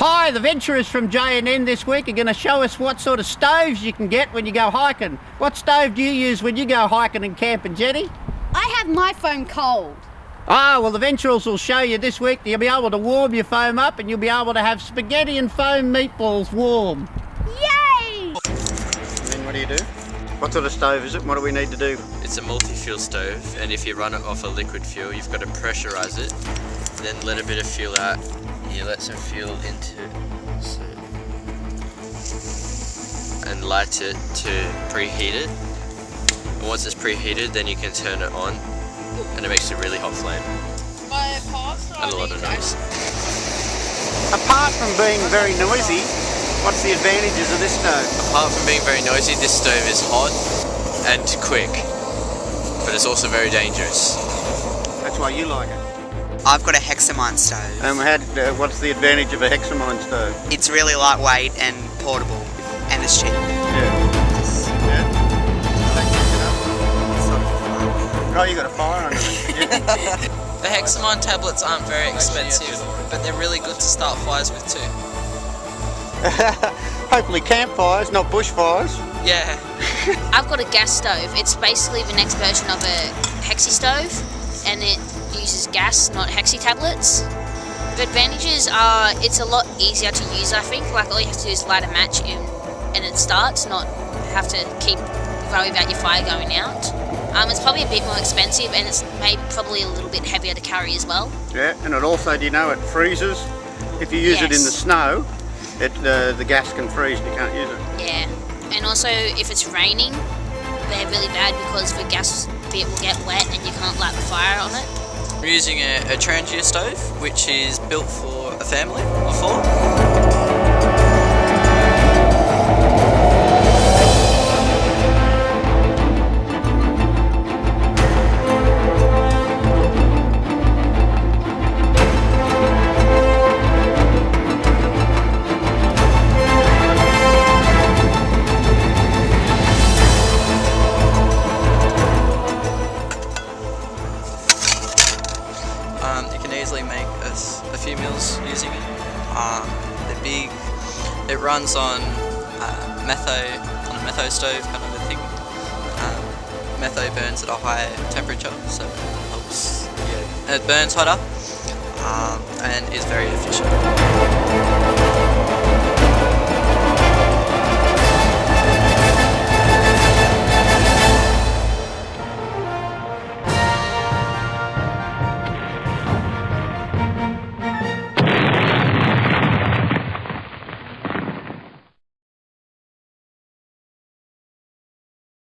Hi, the Venturers from JNN this week are going to show us what sort of stoves you can get when you go hiking. What stove do you use when you go hiking and camping, Jenny? I have my foam cold. Ah, well, the Venturers will show you this week that you'll be able to warm your foam up and you'll be able to have spaghetti and foam meatballs warm. Yay! And then what do you do? What sort of stove is it? What do we need to do? It's a multi-fuel stove, and if you run it off a liquid fuel, you've got to pressurize it, then let a bit of fuel out. You let some fuel into it, and light it to preheat it. And once it's preheated, then you can turn it on, and it makes a really hot flame and a lot of noise. Apart from being very noisy, what's the advantages of this stove? Apart from being very noisy, this stove is hot and quick, but it's also very dangerous. That's why you like it. I've got a hexamine stove. What's the advantage of a hexamine stove? It's really lightweight and portable, and it's cheap. Oh, you got a fire under it. The hexamine tablets aren't very expensive, but they're really good to start fires with too. Hopefully campfires, not bushfires. Yeah. I've got a gas stove. It's basically the next version of a hexi stove, and it uses gas, not hexi tablets. The advantages are it's a lot easier to use, I think. Like, all you have to do is light a match and it starts, not have to worry about your fire going out. It's probably a bit more expensive, and it's maybe probably a little bit heavier to carry as well. Yeah, and it also, do you know, it freezes. If you use it in the snow, the gas can freeze and you can't use it. Yeah, and also if it's raining, they're really bad because the gas bit will get wet and you can't light the fire on it. We're using a Trangia stove, which is built for a family of 4. You can easily make a few meals using it. They're big. It runs on a metho stove kind of a thing. Metho burns at a high temperature, so it helps. Yeah, it burns hotter and is very efficient.